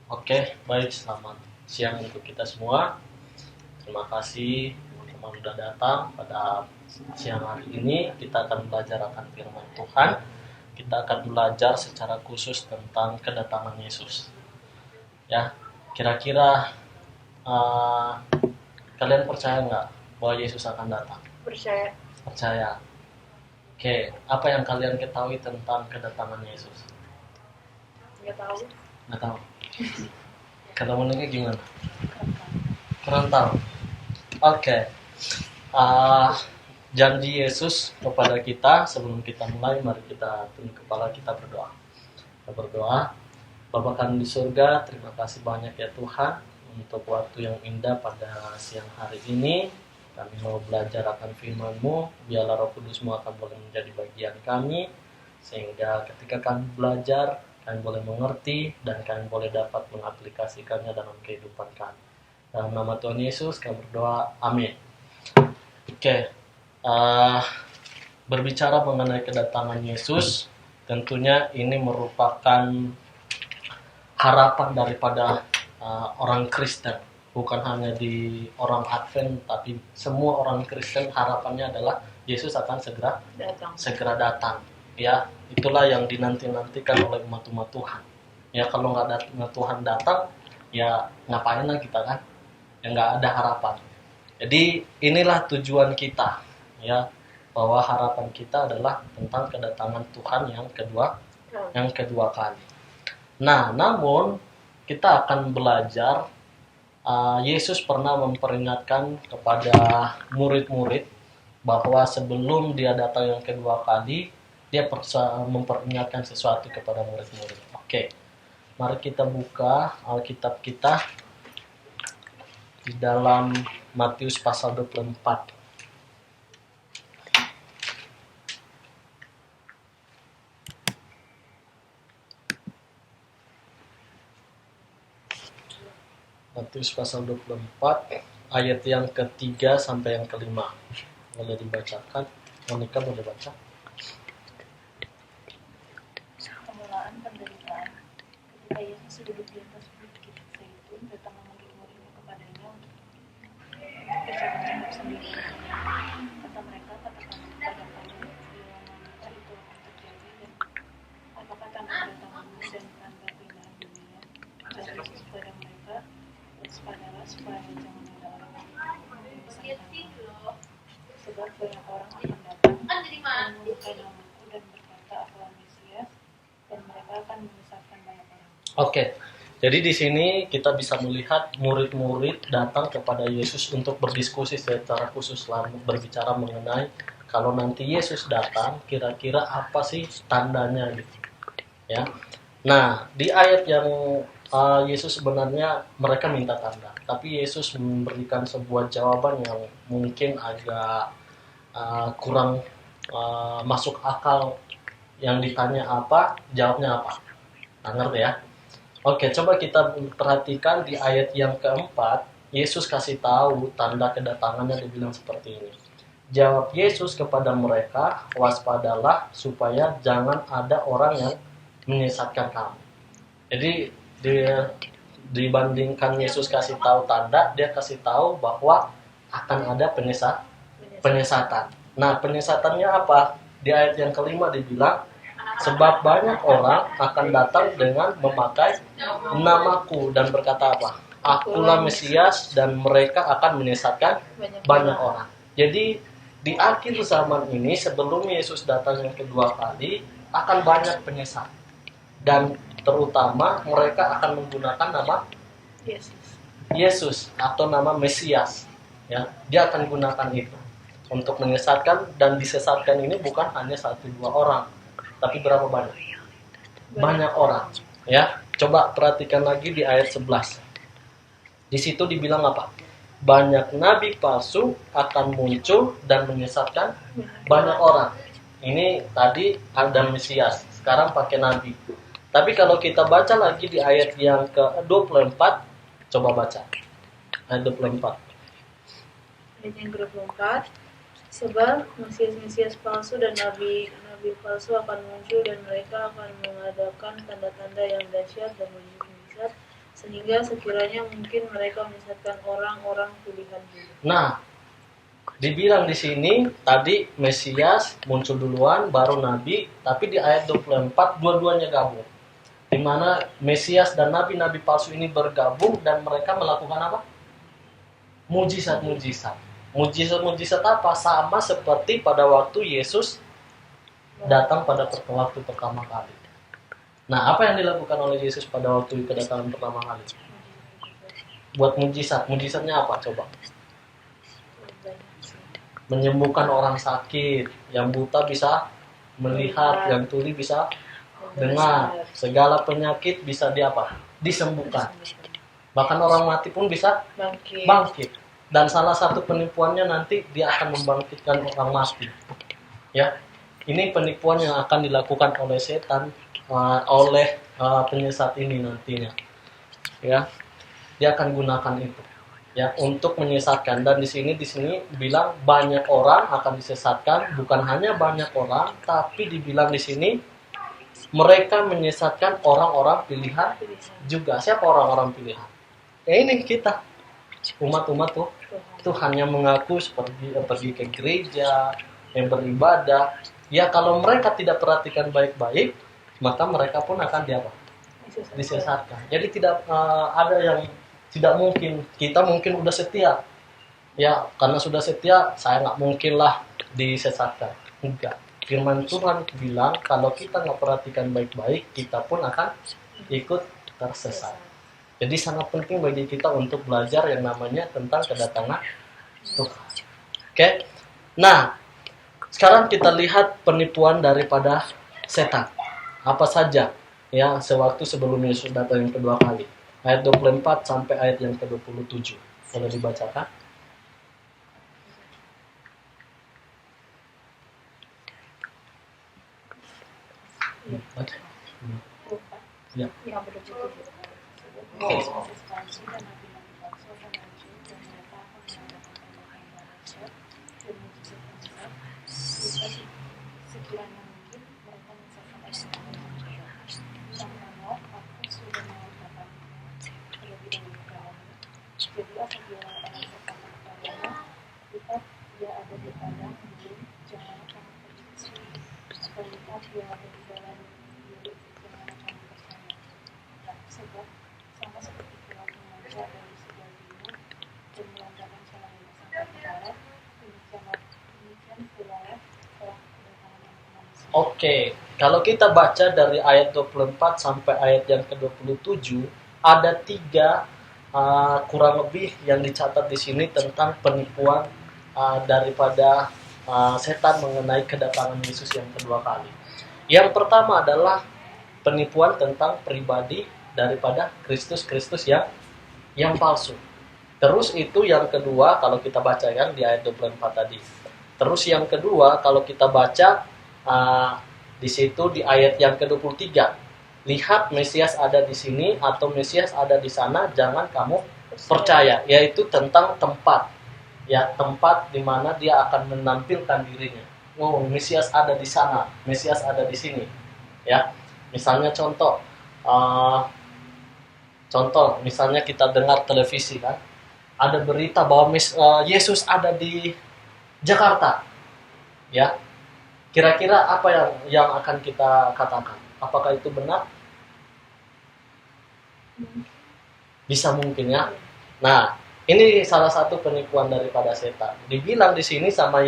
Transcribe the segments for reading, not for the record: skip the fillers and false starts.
Oke, baik, selamat siang untuk kita semua. Terima kasih teman-teman sudah datang pada siang hari ini. Kita akan belajar akan firman Tuhan. Kita akan belajar secara khusus tentang kedatangan Yesus. Ya, kira-kira kalian percaya nggak bahwa Yesus akan datang? Percaya. Percaya. Oke, apa yang kalian ketahui tentang kedatangan Yesus? Nggak tahu. Nggak tahu. Kalau menurutnya gimana? Kurang tahu. Oke. Janji Yesus kepada kita sebelum kita mulai, mari kita tunduk kepala, kita berdoa. Kita berdoa. Bapa kami di surga, terima kasih banyak ya Tuhan untuk waktu yang indah pada siang hari ini. Kami mau belajar akan firman-Mu, biarlah Roh Kudus-Mu akan boleh menjadi bagian kami, sehingga ketika kami belajar, kami boleh mengerti dan kami boleh dapat mengaplikasikannya dalam kehidupan kami. Dalam nama Tuhan Yesus kami berdoa, amin. Oke, berbicara mengenai kedatangan Yesus, tentunya ini merupakan harapan daripada orang Kristen. Bukan hanya di orang Advent, tapi semua orang Kristen harapannya adalah Yesus akan segera datang. Ya, itulah yang dinanti-nantikan oleh umat-umat Tuhan. Ya, kalau nggak Tuhan datang, ya ngapain lah kita kan? Ya nggak ada harapan. Jadi inilah tujuan kita, ya, bahwa harapan kita adalah tentang kedatangan Tuhan yang kedua kali. Nah, namun kita akan belajar. Yesus pernah memperingatkan kepada murid-murid bahwa sebelum dia datang yang kedua kali, dia memperingatkan sesuatu kepada murid-murid. Oke, mari kita buka Alkitab kita di dalam Matius pasal 24. Matius pasal 24 ayat yang ketiga sampai yang kelima. Boleh dibacakan? Monica boleh baca? Kemulaan penderitaan. Ketika Yesus duduk di atas bukit Zaitun, datanglah murid-muridnya kepadanya untuk bercakap-cakap sendiri. Kata mereka, katakanlah kepada kami, bila manakah itu akan terjadi dan apakah tanda kedatanganmu dan tanda pindahan dunia? Kata Yesus kepada mereka, waspadalah supaya jangan ada orang yang disangkakan. Sebab banyak orang akan datang menurunkan namaku dan berkata akulah Mesias, dan mereka akan menyesatkan banyak orang. Oke. Jadi di sini kita bisa melihat murid-murid datang kepada Yesus untuk berdiskusi secara khusus, berbicara mengenai kalau nanti Yesus datang, kira-kira apa sih tandanya gitu. Ya. Nah, di ayat yang Yesus sebenarnya mereka minta tanda, tapi Yesus memberikan sebuah jawaban yang mungkin agak kurang masuk akal. Yang ditanya apa, jawabnya apa. Nah, ngerti ya? Oke, coba kita perhatikan di ayat yang keempat, Yesus kasih tahu tanda kedatangannya, dibilang seperti ini. Jawab Yesus kepada mereka, waspadalah supaya jangan ada orang yang menyesatkan kamu. Jadi dibandingkan Yesus kasih tahu tanda, dia kasih tahu bahwa akan ada penyesatan. Nah, penyesatannya apa? Di ayat yang kelima dibilang, sebab banyak orang akan datang dengan memakai namaku dan berkata apa? Akulah Mesias, dan mereka akan menyesatkan banyak orang. Jadi di akhir zaman ini, sebelum Yesus datang yang kedua kali, akan banyak penyesat. Dan terutama mereka akan menggunakan nama Yesus atau nama Mesias. Ya, dia akan gunakan itu untuk menyesatkan, dan disesatkan ini bukan hanya 1-2 orang, tapi berapa banyak? Banyak orang. Ya, coba perhatikan lagi di ayat 11. Di situ dibilang apa? Banyak nabi palsu akan muncul dan menyesatkan banyak orang. Ini tadi ada Mesias, sekarang pakai nabi. Tapi kalau kita baca lagi di ayat yang ke-24, coba baca. Ayat 24. Ayat yang ke-24, sebab Mesias-Mesias palsu dan nabi palsu akan muncul dan mereka akan mengadakan tanda-tanda yang dahsyat dan mujizat Sehingga sekiranya mungkin mereka menyesatkan orang-orang pilihan juga. Nah, dibilang di sini tadi Mesias muncul duluan, baru Nabi, tapi di ayat 24 dua-duanya gabung. Di mana Mesias dan Nabi-Nabi palsu ini bergabung dan mereka melakukan apa? Mujizat-mujizat. Mujizat-mujizat apa? Sama seperti pada waktu Yesus datang pada waktu pertama kali. Nah, apa yang dilakukan oleh Yesus pada waktu kedatangan pertama kali? Buat mujizat. Mujizatnya apa? Coba. Menyembuhkan orang sakit, yang buta bisa melihat, yang tuli bisa dengar, segala penyakit bisa disembuhkan. Bahkan orang mati pun bisa bangkit. Dan salah satu penipuannya nanti dia akan membangkitkan orang mati. Ya, ini penipuan yang akan dilakukan oleh setan, oleh penyesat ini nantinya. Ya, dia akan gunakan itu. Ya, untuk menyesatkan. Dan di sini bilang banyak orang akan disesatkan, bukan hanya banyak orang, tapi dibilang di sini mereka menyesatkan orang-orang pilihan juga. Siapa orang-orang pilihan? Ya ini kita, umat-umat tuh Tuhan yang mengaku pergi ke gereja, yang beribadah. Ya kalau mereka tidak perhatikan baik-baik, maka mereka pun akan disesatkan. Jadi tidak ada yang tidak mungkin. Kita mungkin udah setia, ya karena sudah setia saya nggak mungkin lah disesatkan. Enggak. Firman Tuhan bilang kalau kita nggak perhatikan baik-baik, kita pun akan ikut tersesat. Jadi sangat penting bagi kita untuk belajar yang namanya tentang kedatangan Tuhan. Oke. Nah, sekarang kita lihat penipuan daripada setan. Apa saja ya sewaktu sebelum Yesus datang yang kedua kali. Ayat 24 sampai ayat yang ke-27. Boleh dibacakan? Ya. Yang ke-27. Sekiranya mungkin mereka menyesatkan terlebih dahulu kepadamu. Jadilah segala orang berkata kepadamu, lihat dia ada di padang gurun, janganlah kamu pergi ke situ. Lihat dia ada di jalan gurun, janganlah kamu ke sana. Sebab sama seperti kilat memancar dari sebelah timur dan melancarkan cahayanya sampai ke barat, demikian pula telah kedatangan Anak Manusia. Oke, kalau kita baca dari ayat 24 sampai ayat yang ke-27, ada 3 kurang lebih yang dicatat di sini tentang penipuan daripada setan mengenai kedatangan Yesus yang kedua kali. Yang pertama adalah penipuan tentang pribadi daripada Kristus yang palsu. Terus itu yang kedua kalau kita baca kan di ayat 24 tadi. Terus yang kedua kalau kita baca di situ di ayat yang ke-23, lihat Mesias ada di sini atau Mesias ada di sana, jangan kamu percaya, yaitu tentang tempat. Ya, tempat di mana dia akan menampilkan dirinya. Oh, Mesias ada di sana, Mesias ada di sini. Ya. Misalnya contoh misalnya kita dengar televisi kan, ada berita bahwa Yesus ada di Jakarta. Ya. Kira-kira apa yang akan kita katakan? Apakah itu benar? Bisa mungkin ya. Nah, ini salah satu penipuan daripada setan. Dibilang di sini sama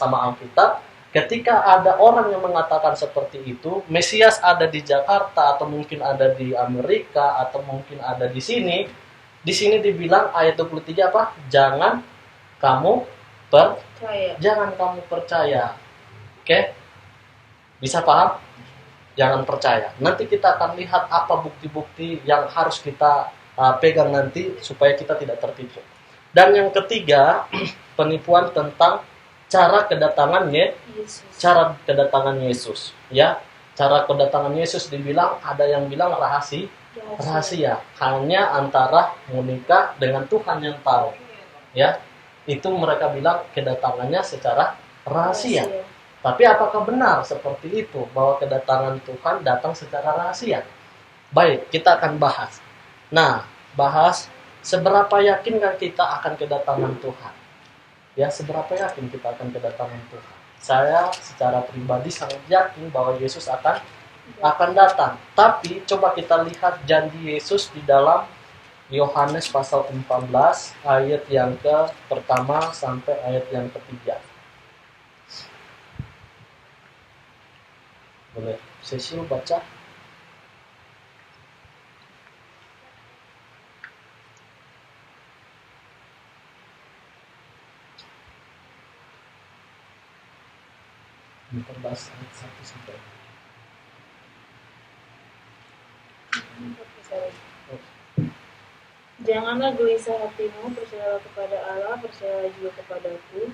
Alkitab, ketika ada orang yang mengatakan seperti itu, Mesias ada di Jakarta atau mungkin ada di Amerika atau mungkin ada di sini. Di sini dibilang ayat 23 apa? Jangan kamu percaya. Oke? Bisa paham? Jangan percaya. Nanti kita akan lihat apa bukti-bukti yang harus kita pegang nanti supaya kita tidak tertipu. Dan yang ketiga, penipuan tentang cara kedatangan Yesus. Ya, cara kedatangan Yesus dibilang ada yang bilang rahasia. Hanya antara Monica dengan Tuhan yang tahu. Ya, itu mereka bilang kedatangannya secara rahasia. Tapi apakah benar seperti itu bahwa kedatangan Tuhan datang secara rahasia? Baik, kita akan bahas. Nah, bahas seberapa yakinkah kita akan kedatangan Tuhan? Ya, seberapa yakin kita akan kedatangan Tuhan? Saya secara pribadi sangat yakin bahwa Yesus akan datang. Tapi coba kita lihat janji Yesus di dalam Yohanes pasal 14 ayat yang pertama sampai ayat yang ketiga. Boleh Cecil baca? Ayat 1 sampai. Janganlah gelisah hatimu, percayalah kepada Allah, percayalah juga kepadaku.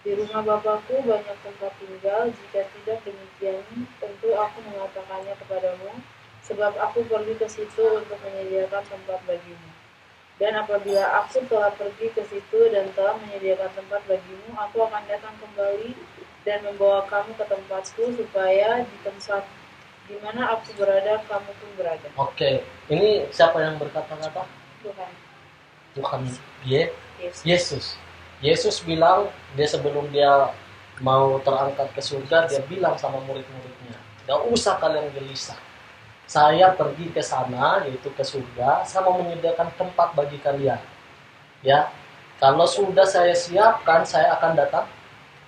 Di rumah Bapakku banyak tempat tinggal, jika tidak demikian, tentu aku mengatakannya kepadamu, sebab aku pergi ke situ untuk menyediakan tempat bagimu. Dan apabila aku telah pergi ke situ dan telah menyediakan tempat bagimu, aku akan datang kembali dan membawa kamu ke tempatku, supaya di tempat di mana aku berada, kamu pun berada. Oke, ini siapa yang berkata-kata? Tuhan Yesus. Yesus bilang, dia sebelum dia mau terangkat ke surga, dia bilang sama murid-muridnya, gak usah kalian gelisah. Saya pergi ke sana, yaitu ke surga, sama menyediakan tempat bagi kalian. Ya, kalau sudah saya siapkan, saya akan datang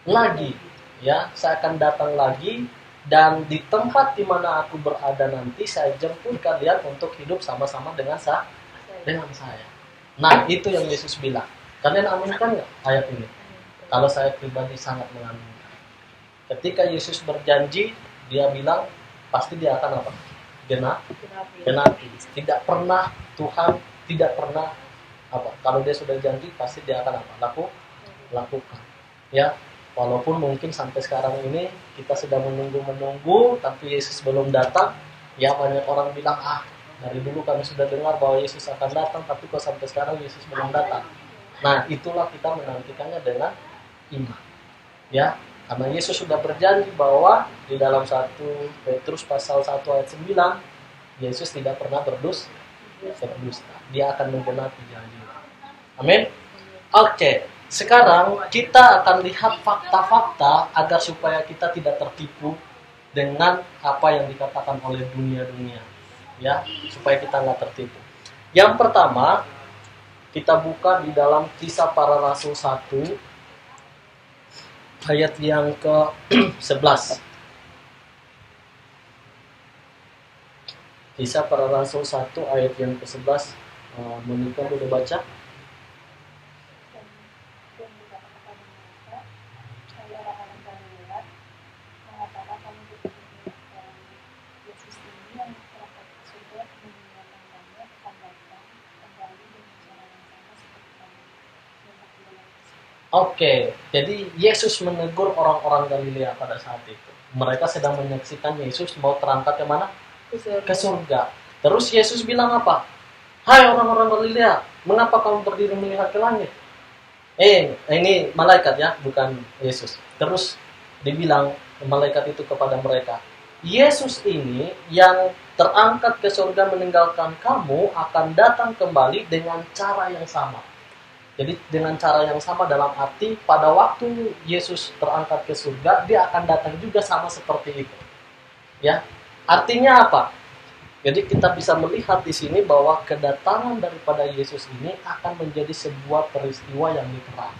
lagi. Ya, saya akan datang lagi, dan di tempat di mana aku berada nanti, saya jemput kalian untuk hidup sama-sama dengan saya. Nah, itu yang Yesus bilang. Kalian aminkan nggak ayat ini? Kalau saya pribadi sangat mengaminkan. Ketika Yesus berjanji, dia bilang pasti dia akan apa? Genapi. Tidak pernah Tuhan tidak pernah apa? Kalau dia sudah janji, pasti dia akan apa? Lakukan. Ya, walaupun mungkin sampai sekarang ini kita sedang menunggu, tapi Yesus belum datang. Ya, banyak orang bilang, dari dulu kami sudah dengar bahwa Yesus akan datang, tapi kok sampai sekarang Yesus belum datang. Nah, itulah kita menantikannya dengan iman. Ya, karena Yesus sudah berjanji bahwa di dalam 1 Petrus pasal 1 ayat 9, Yesus tidak pernah berdusta. Dia akan menggenapi janji. Amin. Oke, sekarang kita akan lihat fakta-fakta agar supaya kita tidak tertipu dengan apa yang dikatakan oleh dunia-dunia. Ya, supaya kita nggak tertipu. Yang pertama, kita buka di dalam Kisah Para Rasul 1 ayat yang ke-11. Kisah Para Rasul 1 ayat yang ke-11. Monika boleh baca? Oke, jadi Yesus menegur orang-orang Galilea pada saat itu. Mereka sedang menyaksikan Yesus mau terangkat ke mana? Ke surga. Terus Yesus bilang apa? Hai orang-orang Galilea, mengapa kamu berdiri melihat ke langit? Ini malaikat ya, bukan Yesus. Terus dibilang malaikat itu kepada mereka, Yesus ini yang terangkat ke surga meninggalkan kamu akan datang kembali dengan cara yang sama. Jadi dengan cara yang sama dalam arti pada waktu Yesus terangkat ke surga, dia akan datang juga sama seperti itu. Ya, artinya apa? Jadi kita bisa melihat di sini bahwa kedatangan daripada Yesus ini akan menjadi sebuah peristiwa yang literal.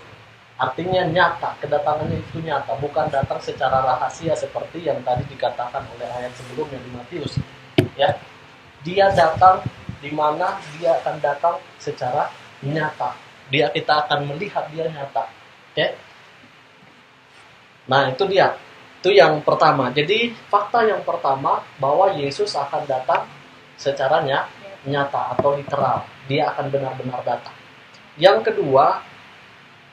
Artinya nyata, kedatangannya itu nyata, bukan datang secara rahasia seperti yang tadi dikatakan oleh ayat sebelumnya di Matius. Ya, dia datang di mana dia akan datang secara nyata. Kita akan melihat dia nyata. Oke? Nah, itu dia. Itu yang pertama. Jadi, fakta yang pertama bahwa Yesus akan datang secara nyata atau literal. Dia akan benar-benar datang. Yang kedua,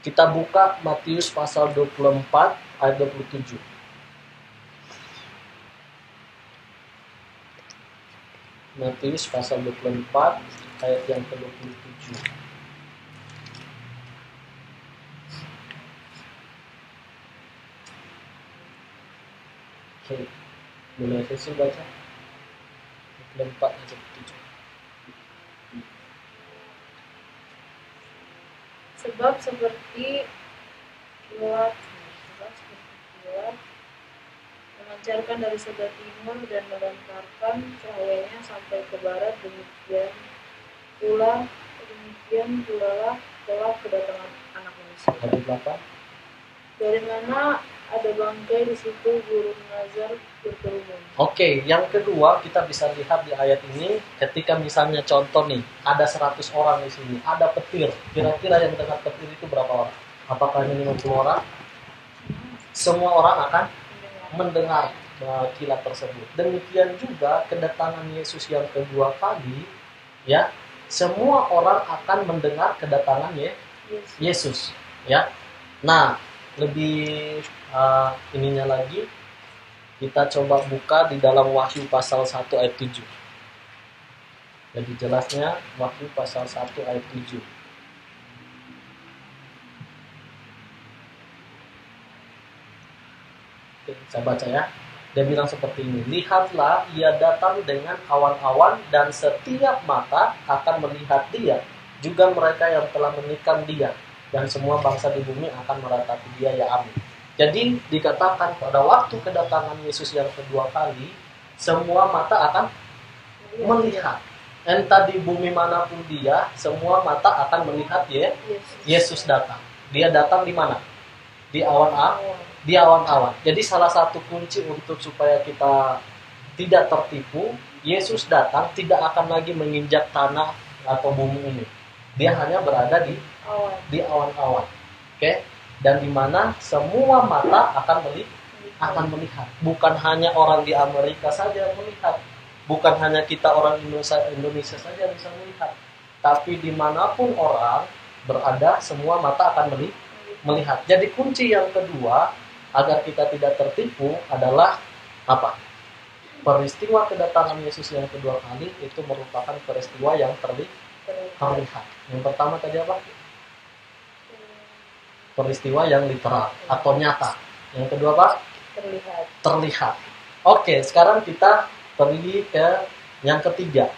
kita buka Matius pasal 24 ayat 27. Matius pasal 24 ayat yang ke-27. Oke, boleh saya baca? 24 ayat 27. sebab seperti kilat memancarkan dari sebelah timur dan melemparkan cahayanya sampai ke barat, demikian pula lah kelak kedatangan anak manusia. Ayat 8. Dari mana ada bangkai, di situ burung nazar berkerumun. Oke, yang kedua kita bisa lihat di ayat ini, ketika misalnya contoh nih, ada 100 orang di sini, ada petir. Kira-kira yang dengar petir itu berapa orang? Apakah ini 50 orang? Semua orang akan mendengar kilat tersebut. Demikian juga kedatangan Yesus yang kedua kali, ya, semua orang akan mendengar kedatangan Yesus, ya. Nah, lebih ininya lagi, kita coba buka di dalam Wahyu pasal 1 ayat 7. Lebih jelasnya Wahyu pasal 1 ayat 7. Oke, saya baca ya. Dia bilang seperti ini, lihatlah ia datang dengan awan-awan dan setiap mata akan melihat dia, juga mereka yang telah menikam dia, dan semua bangsa di bumi akan meratapi dia, ya amin. Jadi dikatakan pada waktu kedatangan Yesus yang kedua kali, semua mata akan melihat. Entah di bumi manapun dia, semua mata akan melihat Yesus datang. Dia datang di mana? Di awan-awan. Jadi salah satu kunci untuk supaya kita tidak tertipu, Yesus datang tidak akan lagi menginjak tanah atau bumi ini. Dia hanya berada di awan-awan. Oke? Dan di mana semua mata akan melihat. Bukan hanya orang di Amerika saja melihat. Bukan hanya kita orang Indonesia saja bisa melihat. Tapi dimanapun orang berada, semua mata akan melihat. Jadi kunci yang kedua agar kita tidak tertipu adalah apa? Peristiwa kedatangan Yesus yang kedua kali itu merupakan peristiwa yang terlihat. Yang pertama tadi apa? Peristiwa yang literal atau nyata. Yang kedua apa? Terlihat. Oke, sekarang kita pergi ke yang ketiga.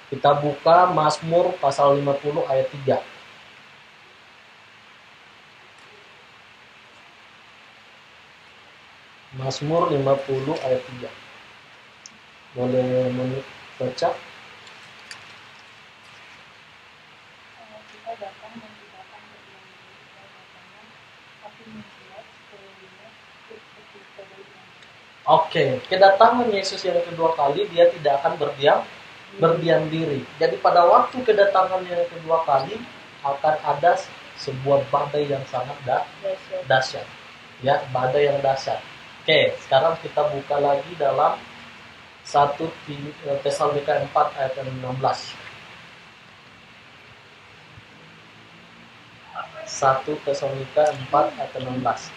Kita buka Mazmur pasal 50 ayat 3. Mazmur 50 ayat 3. Boleh membaca? Oke, kedatangan Yesus yang kedua kali dia tidak akan berdiam diri. Jadi pada waktu kedatangan yang kedua kali akan ada sebuah badai yang sangat dahsyat. Ya, badai yang dahsyat. Oke, sekarang kita buka lagi dalam 1 Tesalonika 4 ayat 16. 1 Tesalonika 4 ayat 16.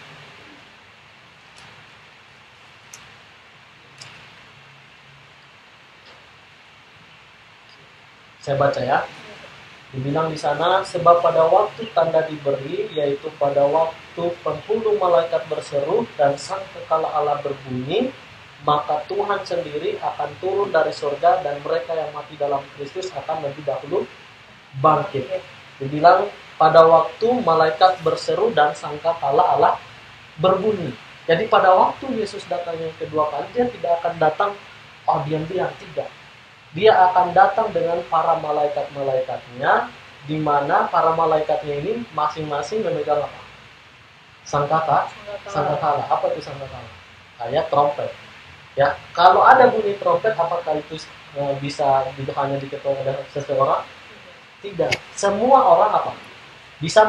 Saya baca ya. Dibilang di sana, sebab pada waktu tanda diberi, yaitu pada waktu penghulu malaikat berseru dan sangkakala Allah berbunyi, maka Tuhan sendiri akan turun dari surga dan mereka yang mati dalam Kristus akan lebih dahulu bangkit. Dibilang pada waktu malaikat berseru dan sangkakala Allah berbunyi. Jadi pada waktu Yesus datang yang kedua kali, dia tidak akan datang diam-diam, tidak. Dia akan datang dengan para malaikat-malaikatnya, di mana para malaikatnya ini masing-masing memegang apa? Sangkakala. Apa itu sangkakala? Kayak trompet. Ya, kalau ada bunyi trompet, apakah itu bisa hanya diketahui oleh seseorang? Tidak. Semua orang apa? Bisa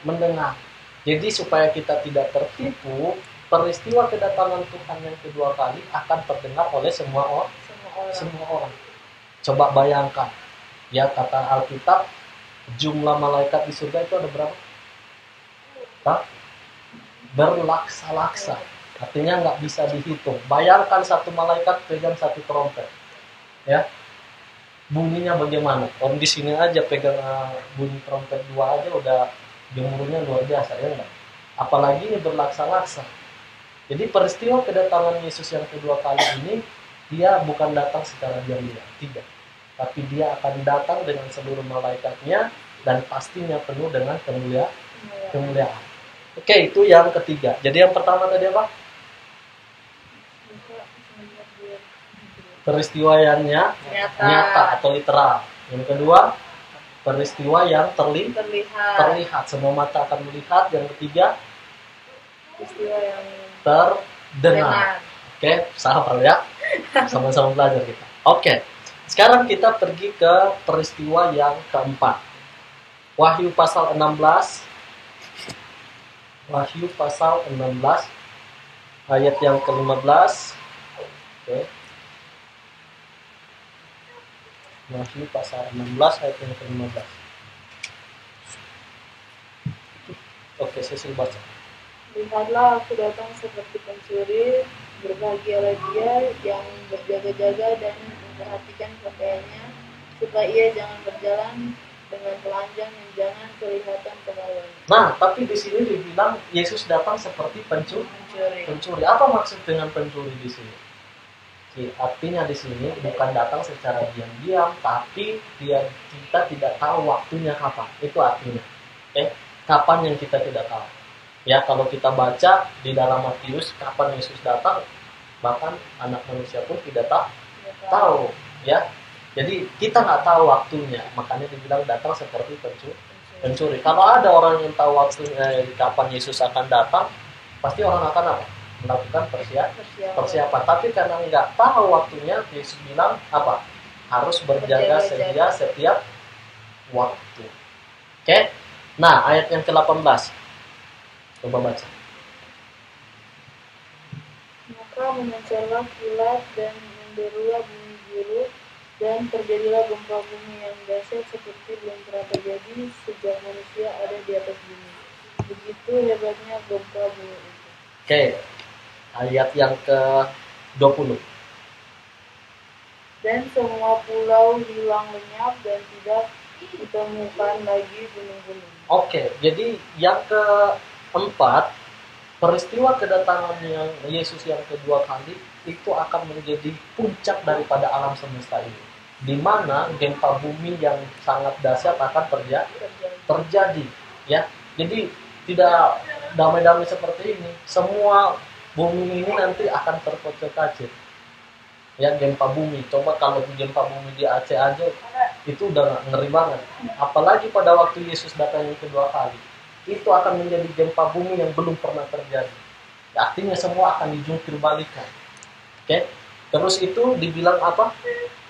mendengar. Jadi supaya kita tidak tertipu, peristiwa kedatangan Tuhan yang kedua kali akan terdengar oleh semua orang. Coba bayangkan, ya, kata Alkitab, jumlah malaikat di surga itu ada berapa? Berlaksa-laksa. Artinya nggak bisa dihitung. Bayangkan satu malaikat pegang satu trompet, ya, bunyinya bagaimana? Di sini aja pegang bunyi trompet 2 aja udah gemuruhnya luar biasa, ya enggak? Apalagi ini berlaksa-laksa. Jadi peristiwa kedatangan Yesus yang kedua kali ini, dia bukan datang secara diam-diam, tidak. Tapi dia akan datang dengan seluruh malaikatnya, dan pastinya penuh dengan kemuliaan. Oke, itu yang ketiga. Jadi yang pertama tadi apa? Peristiwa yang nyata atau literal. Yang kedua, peristiwa yang terlihat. Semua mata akan melihat. Yang ketiga, peristiwa yang terdengar. Oke, sabar ya. Sama-sama belajar kita. Oke, sekarang kita pergi ke peristiwa yang keempat. Wahyu pasal 16. Wahyu pasal 16 ayat yang ke-15. Oke. Wahyu pasal 16 ayat yang ke-15. Oke, saya baca. Lihatlah, aku datang seperti pencuri, berbahagialah dia yang berjaga-jaga dan memperhatikan pakaiannya, supaya ia jangan berjalan dengan telanjang dan jangan kelihatan kemaluannya. Nah, tapi di sini dibilang Yesus datang seperti pencuri. Apa maksud dengan pencuri di sini? Artinya di sini bukan datang secara diam-diam, tapi kita tidak tahu waktunya kapan. Itu artinya. Kapan yang kita tidak tahu. Ya, kalau kita baca di dalam Matius kapan Yesus datang, bahkan anak manusia pun tidak tahu. Ya, jadi kita nggak tahu waktunya, makanya dibilang datang seperti pencuri. Kalau ada orang yang tahu waktunya kapan Yesus akan datang, pasti orang akan apa? Melakukan persiapan. Tapi karena nggak tahu waktunya, Yesus bilang apa? Harus berjaga sedia setiap waktu. Oke? Nah, ayat yang ke-18. Coba baca. Maka memancarlah kilat dan menderulah bumi biru, dan terjadilah gempa bumi yang dahsyat seperti belum pernah terjadi sejak manusia ada di atas bumi. Begitu hebatnya gempa bumi itu. Oke. Ayat yang ke-20. Dan semua pulau hilang lenyap dan tidak ditemukan lagi gunung-gunung. Oke, jadi yang keempat, peristiwa kedatangan yang Yesus yang kedua kali itu akan menjadi puncak daripada alam semesta ini, di mana gempa bumi yang sangat dahsyat akan terjadi. Ya, jadi tidak damai-damai seperti ini. Semua bumi ini nanti akan terpecah-pecah. Ya, gempa bumi. Coba kalau gempa bumi di Aceh aja itu udah ngeri banget. Apalagi pada waktu Yesus datang yang kedua kali. Itu akan menjadi gempa bumi yang belum pernah terjadi. Ya, artinya semua akan dijungkir balikan. Oke. Terus itu dibilang apa?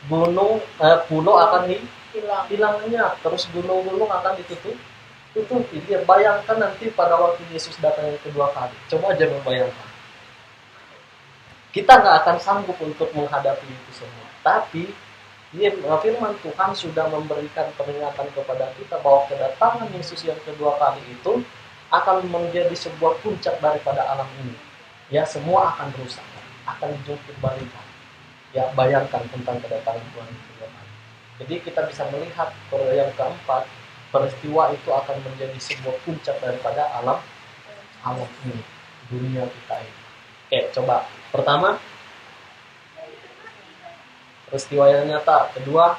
Pulau akan hilangnya. Terus gunung-gunung akan ditutupi. Dia bayangkan nanti pada waktu Yesus datang yang kedua kali. Coba aja membayangkan. Kita nggak akan sanggup untuk menghadapi itu semua. Tapi firman Tuhan sudah memberikan peringatan kepada kita bahwa kedatangan Yesus yang kedua kali itu akan menjadi sebuah puncak daripada alam ini. Ya, semua akan rusak, akan dijungkir balikan. Ya, bayangkan tentang kedatangan Tuhan yang kedua kali. Jadi kita bisa melihat yang keempat, peristiwa itu akan menjadi sebuah puncak daripada alam ini, dunia kita ini. Oke, coba. Pertama, peristiwa yang nyata. Kedua,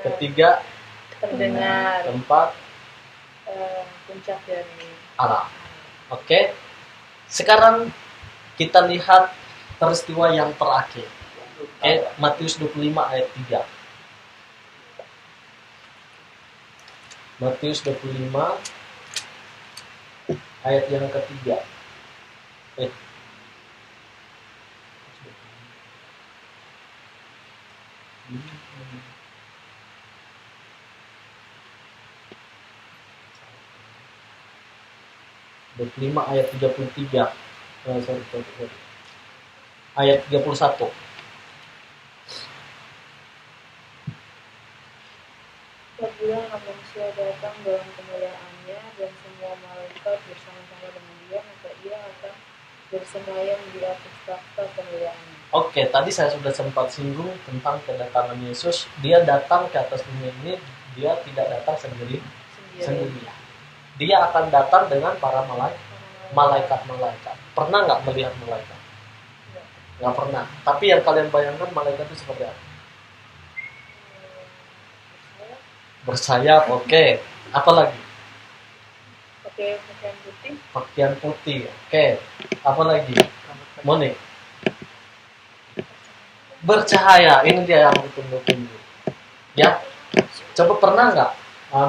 ketiga, terdengar. Keempat, puncak dari alam. Oke. Sekarang kita lihat peristiwa yang terakhir. Oke, Matius 25 ayat 3. Matius 25 ayat yang ketiga. 25 ayat 33. Ayat 31. Apabila Anak Manusia datang dalam kemuliaannya dan semua malaikat bersama-sama dengan dia, maka ia akan bersemayam di atas takhta kemuliaannya. Oke, tadi saya sudah sempat singgung tentang kedatangan Yesus. Dia datang ke atas dunia ini, dia tidak datang sendiri. Dia akan datang dengan para malaikat. Pernah nggak melihat malaikat? Nggak pernah. Tapi yang kalian bayangkan malaikat itu seperti apa? bersayap, oke. Apa lagi? Pakai pakaian putih. Pakaian putih, oke. Apa lagi? Moni? Bercahaya, ini dia yang ditunggu-tunggu. Ya, coba pernah nggak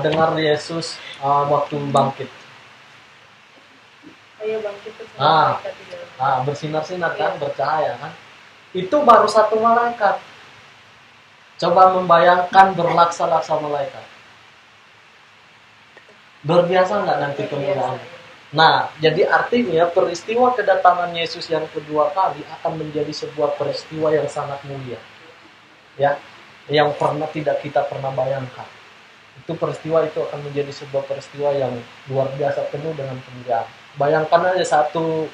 dengar Yesus waktu bangkit? Oh iya, bangkit itu Ah. malaikat di dalam. Bersinar-sinar kan, bercahaya kan? Itu baru satu malaikat. Coba membayangkan berlaksa-laksa malaikat. Berbiasa nggak nanti kemuliaan? Nah, jadi artinya peristiwa kedatangan Yesus yang kedua kali akan menjadi sebuah peristiwa yang sangat mulia. Ya, yang tidak kita pernah bayangkan. Itu peristiwa itu akan menjadi sebuah peristiwa yang luar biasa, penuh dengan kemuliaan. Bayangkan aja satu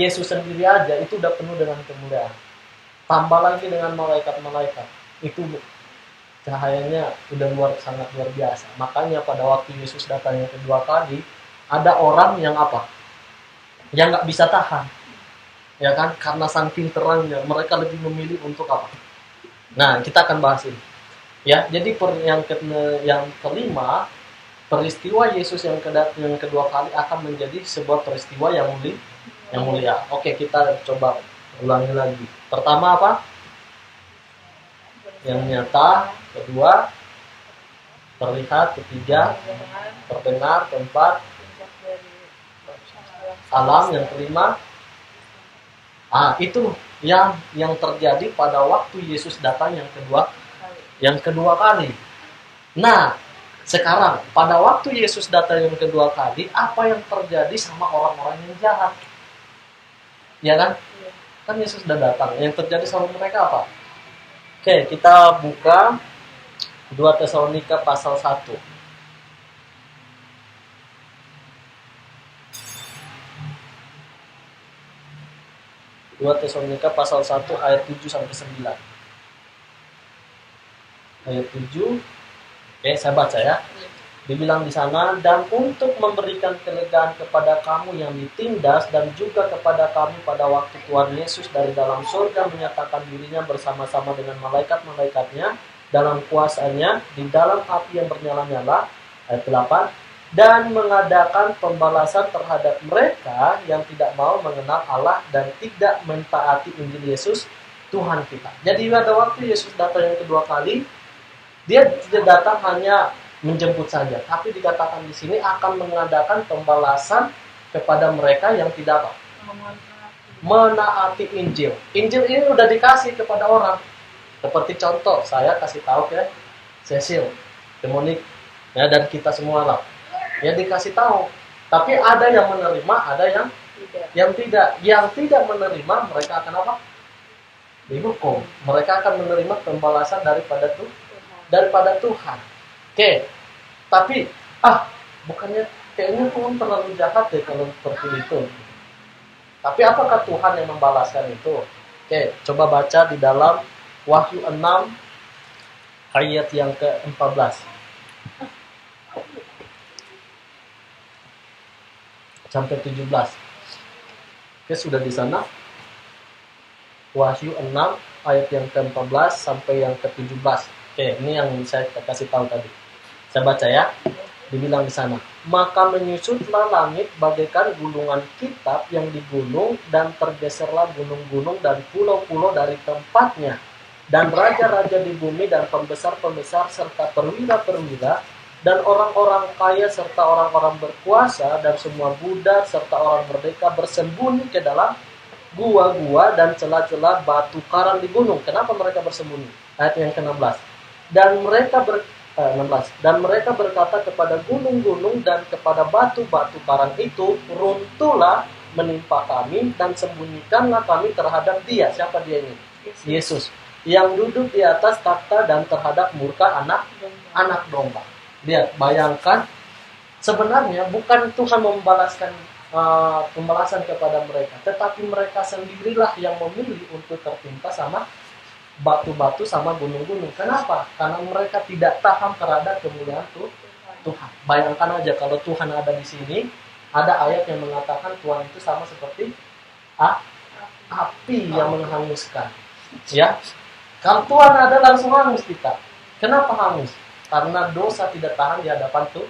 Yesus sendiri aja itu udah penuh dengan kemuliaan. Tambah lagi dengan malaikat-malaikat. Itu cahayanya udah sangat luar biasa. Makanya pada waktu Yesus datang yang kedua kali, ada orang yang apa? Yang nggak bisa tahan, ya kan? Karena saking terangnya, mereka lebih memilih untuk apa? Nah, kita akan bahas ini. Ya, jadi yang kelima, peristiwa Yesus yang kedua kali akan menjadi sebuah peristiwa yang mulia. Oke, kita coba ulangi lagi. Pertama apa? Yang nyata. Kedua, terlihat. Ketiga, terdengar. Keempat, alam. Yang kelima, itu yang terjadi pada waktu Yesus datang yang kedua kali. Nah, sekarang pada waktu Yesus datang yang kedua kali, apa yang terjadi sama orang-orang yang jahat? Ya kan? Kan Yesus sudah datang. Yang terjadi sama mereka apa? Oke, kita buka 2 Tesalonika pasal 1. 2 Tesalonika pasal 1 ayat 7 sampai 9. Ayat 7. Oke, saya baca ya. Dibilang di sana, dan untuk memberikan kelegaan kepada kamu yang ditindas dan juga kepada kami pada waktu Tuhan Yesus dari dalam surga menyatakan dirinya bersama-sama dengan malaikat-malaikatnya dalam kuasanya di dalam api yang bernyala-nyala. Ayat 8. Dan mengadakan pembalasan terhadap mereka yang tidak mau mengenal Allah dan tidak mentaati Injil Yesus Tuhan kita. Jadi pada waktu Yesus datang yang kedua kali, dia tidak datang hanya menjemput saja, tapi dikatakan di sini akan mengadakan pembalasan kepada mereka yang tidak menaati Injil. Injil ini udah dikasih kepada orang. Seperti contoh, saya kasih tahu ke Cecil, Demonik, ya, dan kita semua lah. Ya dikasih tahu. Tapi ada yang menerima, ada yang tidak. Yang tidak menerima, mereka akan apa? Dihukum. Mereka akan menerima pembalasan daripada Tuhan. Oke, tapi bukannya kayaknya Tuhan terlalu jahat deh kalau seperti itu. Tapi apakah Tuhan yang membalaskan itu? Oke, coba baca di dalam Wahyu 6 ayat yang ke-14 sampai 17. Oke, sudah di sana. Wahyu 6 ayat yang ke-14 sampai yang ke-17. Oke, ini yang saya kasih tahu tadi. Saya baca ya. Dibilang di sana, maka menyusutlah langit bagaikan gulungan kitab yang digulung, dan tergeserlah gunung-gunung dan pulau-pulau dari tempatnya, dan raja-raja di bumi dan pembesar-pembesar serta perwira-perwira dan orang-orang kaya serta orang-orang berkuasa dan semua budak serta orang merdeka bersembunyi ke dalam gua-gua dan celah-celah batu karang di gunung. Kenapa mereka bersembunyi? Ayat yang ke-16. Dan mereka berkata kepada gunung-gunung dan kepada batu-batu karang itu, runtuhlah menimpa kami dan sembunyikanlah kami terhadap dia. Siapa dia ini? Yesus. Yang duduk di atas takhta dan terhadap murka anak domba. Lihat, bayangkan, sebenarnya bukan Tuhan membalaskan pembalasan kepada mereka, tetapi mereka sendirilah yang memilih untuk tertimpa sama batu-batu sama gunung-gunung. Kenapa? Karena mereka tidak tahan terhadap kemuliaan Tuhan. Bayangkan aja kalau Tuhan ada di sini, ada ayat yang mengatakan Tuhan itu sama seperti api yang menghanguskan. Ya, kalau Tuhan ada langsung hangus kita. Kenapa hangus? Karena dosa tidak tahan di hadapan Tuhan.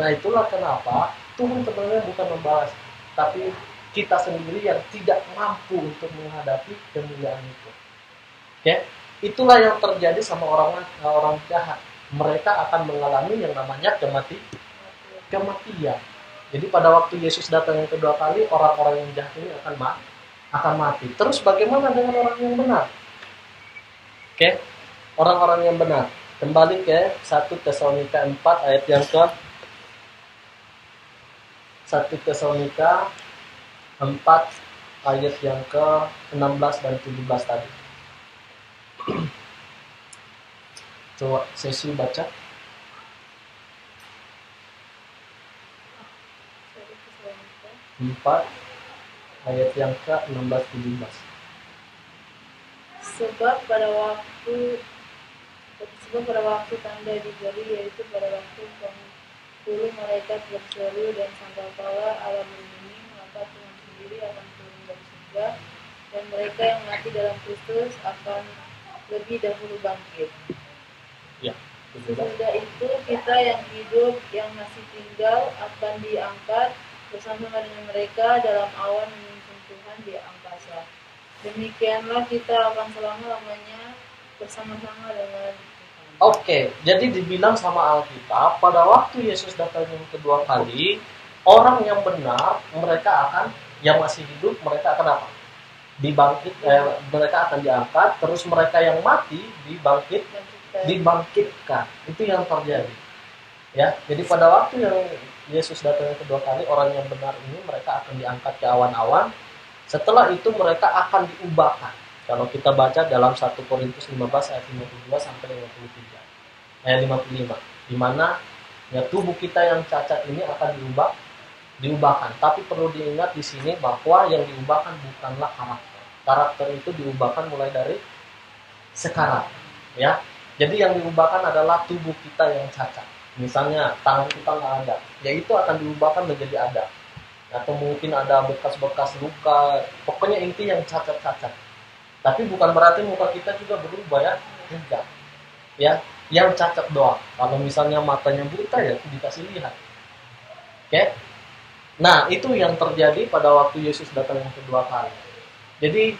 Nah itulah kenapa Tuhan sebenarnya bukan membalas, tapi kita sendiri yang tidak mampu untuk menghadapi kemuliaan itu. Oke, itulah yang terjadi sama orang jahat. Mereka akan mengalami yang namanya kematian. Jadi pada waktu Yesus datang yang kedua kali, orang-orang yang jahat ini akan mati. Terus bagaimana dengan orang yang benar? Oke, orang-orang yang benar. Kembali ke 1 Tesalonika 4 ayat yang ke 1 Tesalonika 4 ayat yang ke 16 dan 17 tadi. Coba sesi baca. 4 ayat yang ke 16-17. Sebab pada waktu tanda diberi, yaitu pada waktu 10 malaikat berseru dan sangkakala Allah berbunyi, maka Tuhan sendiri akan turun dari surga, dan mereka yang mati dalam Kristus akan lebih dahulu bangkit. Ya, Sesudah itu kita yang hidup, yang masih tinggal, akan diangkat bersama dengan mereka dalam awan menyusun Tuhan di angkasa. Demikianlah kita akan selama-lamanya bersama-sama dengan Tuhan. Oke, jadi dibilang sama Alkitab pada waktu Yesus datang yang kedua kali, orang yang benar mereka akan, yang masih hidup mereka akan apa? Mereka akan diangkat, terus mereka yang mati dibangkitkan. Itu yang terjadi. Ya, jadi pada waktu yang Yesus datang yang kedua kali, orang yang benar ini mereka akan diangkat ke awan-awan. Setelah itu mereka akan diubahkan. Kalau kita baca dalam 1 Korintus 15 ayat 52 sampai 53. Ayat 55, di mana ya tubuh kita yang cacat ini akan diubahkan. Tapi perlu diingat di sini bahwa yang diubahkan bukanlah karakter. Karakter itu diubahkan mulai dari sekarang, ya. Jadi yang diubahkan adalah tubuh kita yang cacat. Misalnya tangan kita nggak ada, ya itu akan diubahkan menjadi ada. Atau mungkin ada bekas-bekas luka, pokoknya inti yang cacat-cacat. Tapi bukan berarti muka kita juga berubah, ya, enggak. Ya, yang cacat doang. Kalau misalnya matanya buta, ya dikasih lihat. Oke? Nah, itu yang terjadi pada waktu Yesus datang yang kedua kali. Jadi,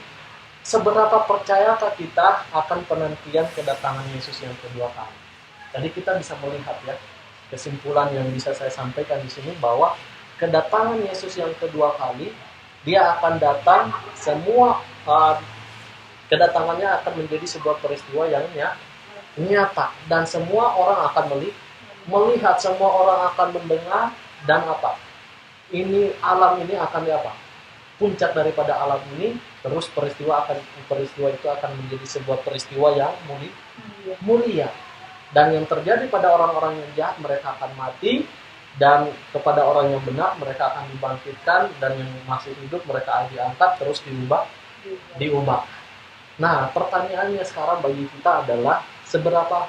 seberapa percayakah kita akan penantian kedatangan Yesus yang kedua kali? Jadi kita bisa melihat, ya, kesimpulan yang bisa saya sampaikan di sini bahwa kedatangan Yesus yang kedua kali, dia akan datang, semua kedatangannya akan menjadi sebuah peristiwa yang nyata, dan semua orang akan melihat, semua orang akan mendengar, dan apa? Alam ini akan puncak daripada alam ini, terus peristiwa itu akan menjadi sebuah peristiwa yang mulia. Dan yang terjadi pada orang-orang yang jahat, mereka akan mati, dan kepada orang yang benar mereka akan dibangkitkan, dan yang masih hidup mereka akan diangkat terus diubah. Nah, pertanyaannya sekarang bagi kita adalah seberapa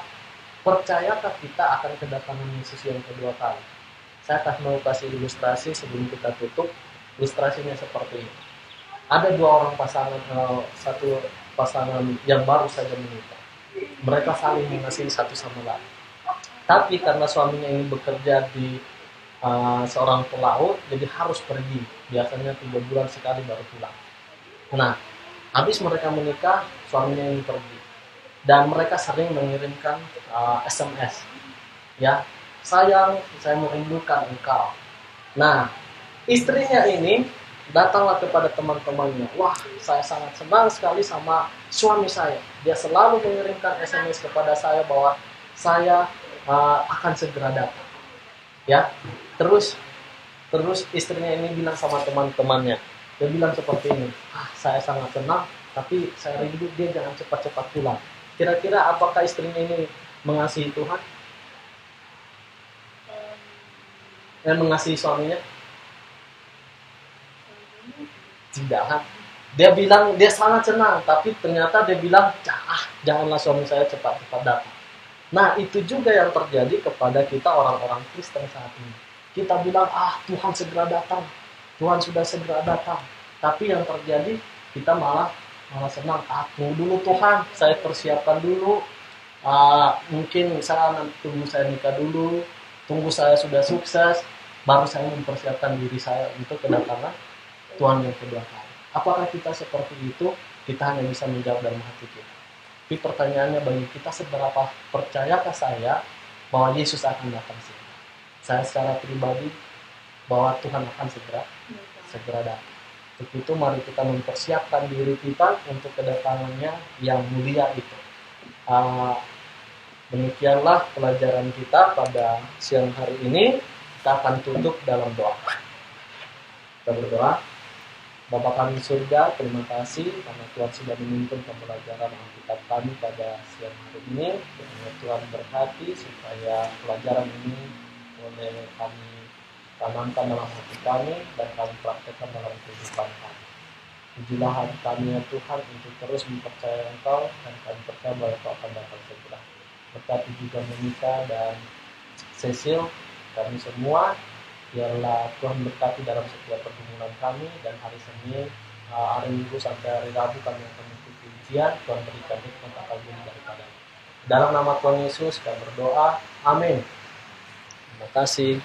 percayakah kita akan kedatangan Yesus yang kedua kali? Saya akan mau kasih ilustrasi sebelum kita tutup. Ilustrasinya seperti ini. Ada dua orang satu pasangan yang baru saja menikah. Mereka saling mengasihi satu sama lain. Tapi karena suaminya ini bekerja di seorang pelaut, jadi harus pergi. Biasanya 3 bulan sekali baru pulang. Nah, habis mereka menikah, suaminya ini pergi. Dan mereka sering mengirimkan SMS. Ya, sayang, saya merindukan engkau. Nah, istrinya ini datanglah kepada teman-temannya. Wah, saya sangat senang sekali sama suami saya. Dia selalu mengirimkan SMS kepada saya bahwa saya akan segera datang. Ya, terus istrinya ini bilang sama teman-temannya. Dia bilang seperti ini. Saya sangat senang, tapi saya rindu dia jangan cepat-cepat pulang. Kira-kira apakah istrinya ini mengasihi Tuhan? Mengasihi suaminya? Tidak. Dia bilang dia sangat senang, tapi ternyata dia bilang janganlah suami saya cepat-cepat datang. Nah, itu juga yang terjadi kepada kita orang-orang Kristen saat ini. Kita bilang Tuhan segera datang, Tuhan sudah segera datang. Tapi yang terjadi kita malah senang. Tunggu dulu Tuhan, saya persiapkan dulu Mungkin misalnya tunggu saya nikah dulu, tunggu saya sudah sukses, baru saya mempersiapkan diri saya untuk kedatangan Tuhan yang kedua kali. Apakah kita seperti itu? Kita hanya bisa menjawab dalam hati kita. Tapi pertanyaannya, bagi kita, seberapa percayakah saya bahwa Yesus akan datang segera? Saya secara pribadi bahwa Tuhan akan segera datang. Untuk itu mari kita mempersiapkan diri kita untuk kedatangannya yang mulia itu. Demikianlah pelajaran kita pada siang hari ini. Kita akan tutup dalam doa. Kita berdoa. Bapa kami surga, terima kasih karena Tuhan sudah menuntun pembelajaran Alkitab kami pada siang hari ini. Kiranya Tuhan berkati supaya pelajaran ini boleh kami tanamkan dalam hati kami dan kami praktekkan dalam kehidupan kami. Pujilah hati kami ya Tuhan untuk terus mempercayai Engkau, dan kami percaya bahwa Engkau akan datang segera. Berkati juga Monica dan Cecil, kami semua. Biarlah Tuhan berkati dalam setiap pergumulan kami, dan hari Senin, hari Minggu sampai hari Rabu kami akan mengikuti ujian. Tuhan berikan hikmat akal budi daripada. Dalam nama Tuhan Yesus kami berdoa. Amin. Terima kasih.